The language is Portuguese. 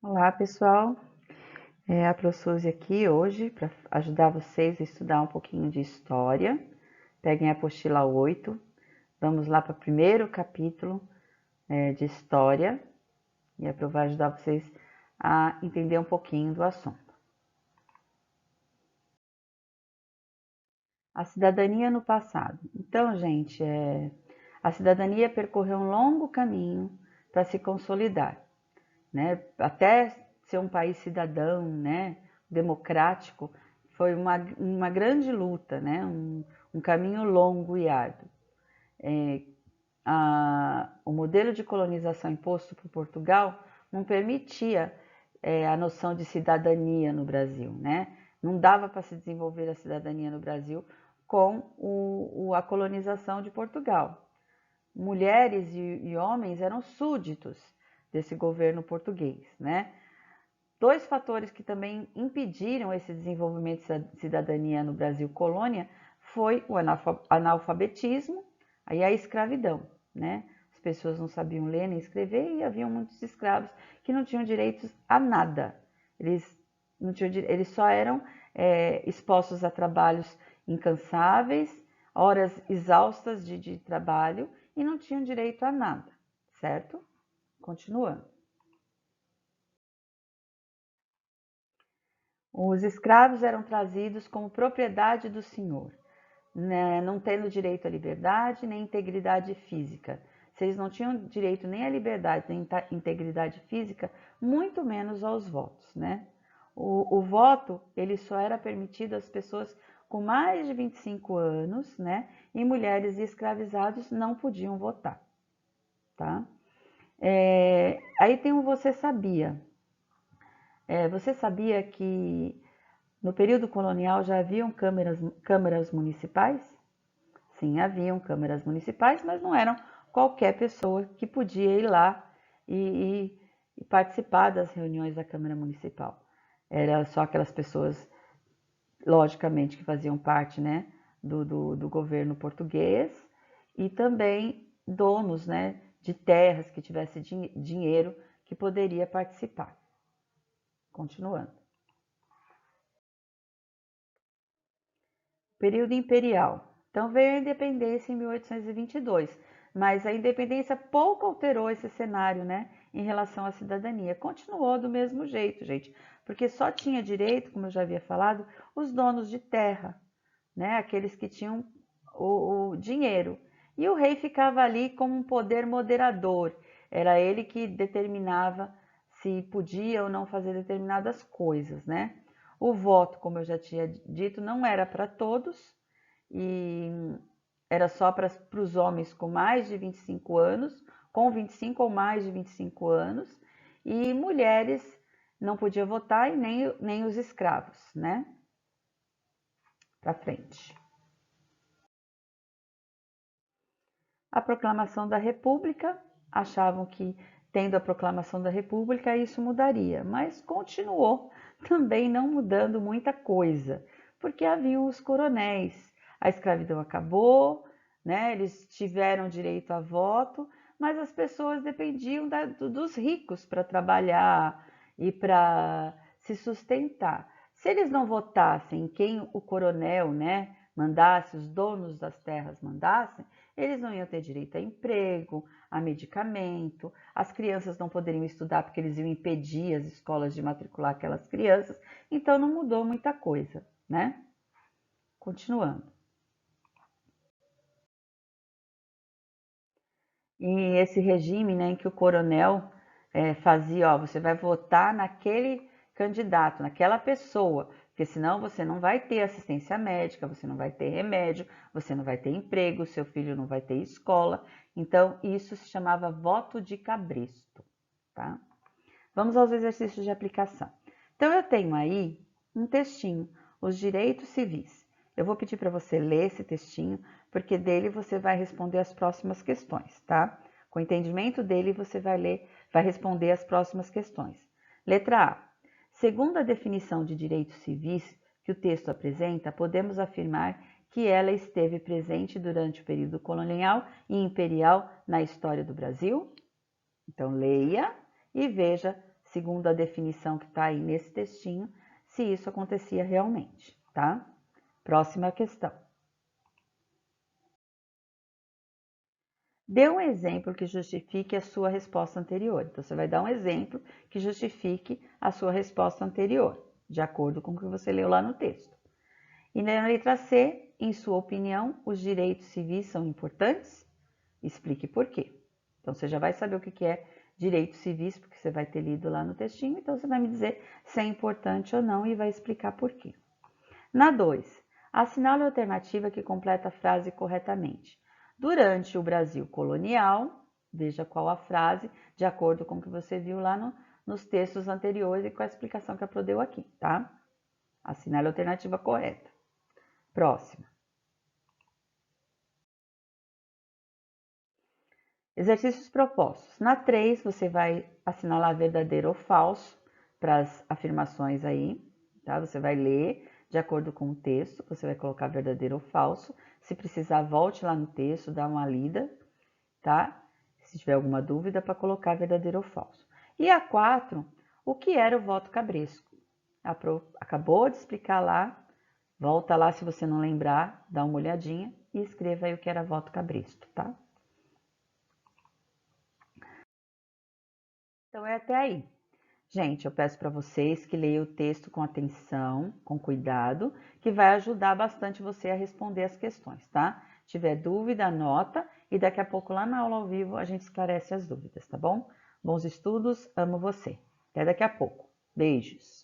Olá, pessoal. A Pro Suzy aqui hoje para ajudar vocês a estudar um pouquinho de história. Peguem a apostila 8. Vamos lá para o primeiro capítulo de história. E a Pro vai ajudar vocês a entender um pouquinho do assunto. A cidadania no passado. Então, gente, a cidadania percorreu um longo caminho para se consolidar, né? Até ser um país cidadão, né? Democrático, foi uma grande luta, né? Um caminho longo e árduo. O modelo de colonização imposto por Portugal não permitia a noção de cidadania no Brasil, né? Não dava para se desenvolver a cidadania no Brasil com a colonização de Portugal. Mulheres e homens eram súditos desse governo português, né? Dois fatores que também impediram esse desenvolvimento de cidadania no Brasil colônia foi o analfabetismo e a escravidão, né? As pessoas não sabiam ler nem escrever e havia muitos escravos que não tinham direitos a nada. Eles só eram expostos a trabalhos incansáveis, horas exaustas de trabalho e não tinham direito a nada, certo? Continuando. Os escravos eram trazidos como propriedade do senhor, né, não tendo direito à liberdade nem integridade física. Se eles não tinham direito nem à liberdade nem à integridade física, muito menos aos votos, né? O voto ele só era permitido às pessoas com mais de 25 anos, né? E mulheres escravizadas não podiam votar, tá? Aí tem o Você Sabia. Você sabia que no período colonial já haviam câmaras municipais? Sim, haviam câmaras municipais, mas não eram qualquer pessoa que podia ir lá e participar das reuniões da Câmara Municipal. Era só aquelas pessoas, logicamente, que faziam parte, né, do governo português e também donos, né, de terras que tivesse dinheiro que poderia participar. Continuando. Período imperial. Então veio a independência em 1822, mas a independência pouco alterou esse cenário, né, em relação à cidadania. Continuou do mesmo jeito, gente, porque só tinha direito, como eu já havia falado, os donos de terra, né, aqueles que tinham o dinheiro. E o rei ficava ali como um poder moderador. Era ele que determinava se podia ou não fazer determinadas coisas, né? O voto, como eu já tinha dito, não era para todos e era só para os homens com mais de 25 anos, com 25 ou mais de 25 anos, e mulheres não podiam votar e nem os escravos, né? Para frente. A proclamação da República, achavam que tendo a proclamação da República isso mudaria, mas continuou também não mudando muita coisa, porque haviam os coronéis, a escravidão acabou, né? Eles tiveram direito a voto, mas as pessoas dependiam dos ricos para trabalhar e para se sustentar. Se eles não votassem quem o coronel, né, mandasse, os donos das terras mandassem, eles não iam ter direito a emprego, a medicamento, as crianças não poderiam estudar porque eles iam impedir as escolas de matricular aquelas crianças, então não mudou muita coisa, né? Continuando. E esse regime, né, em que o coronel fazia, ó, você vai votar naquele candidato, naquela pessoa, porque senão você não vai ter assistência médica, você não vai ter remédio, você não vai ter emprego, seu filho não vai ter escola. Então, isso se chamava voto de cabresto, tá? Vamos aos exercícios de aplicação. Então, eu tenho aí um textinho, os direitos civis. Eu vou pedir para você ler esse textinho, porque dele você vai responder as próximas questões, tá? Com o entendimento dele, você vai responder as próximas questões. Letra A. Segundo a definição de direitos civis que o texto apresenta, podemos afirmar que ela esteve presente durante o período colonial e imperial na história do Brasil? Então, leia e veja segundo a definição que está aí nesse textinho, se isso acontecia realmente, tá? Próxima questão. Dê um exemplo que justifique a sua resposta anterior. Então, você vai dar um exemplo que justifique a sua resposta anterior, de acordo com o que você leu lá no texto. E na letra C, em sua opinião, os direitos civis são importantes? Explique por quê. Então, você já vai saber o que é direitos civis, porque você vai ter lido lá no textinho, então você vai me dizer se é importante ou não e vai explicar por quê. Na 2, assinale a alternativa que completa a frase corretamente. Durante o Brasil colonial, veja qual a frase, de acordo com o que você viu lá nos textos anteriores e com a explicação que a Pro deu aqui, tá? Assinale a alternativa correta. Próxima. Exercícios propostos. Na 3, você vai assinalar verdadeiro ou falso para as afirmações aí, tá? Você vai ler de acordo com o texto, você vai colocar verdadeiro ou falso. Se precisar, volte lá no texto, dá uma lida, tá? Se tiver alguma dúvida, para colocar verdadeiro ou falso. E a 4, o que era o voto cabresco? A Pro acabou de explicar lá, volta lá se você não lembrar, dá uma olhadinha e escreva aí o que era voto cabresco, tá? Então é até aí. Gente, eu peço para vocês que leiam o texto com atenção, com cuidado, que vai ajudar bastante você a responder as questões, tá? Se tiver dúvida, anota e daqui a pouco lá na aula ao vivo a gente esclarece as dúvidas, tá bom? Bons estudos, amo você. Até daqui a pouco. Beijos.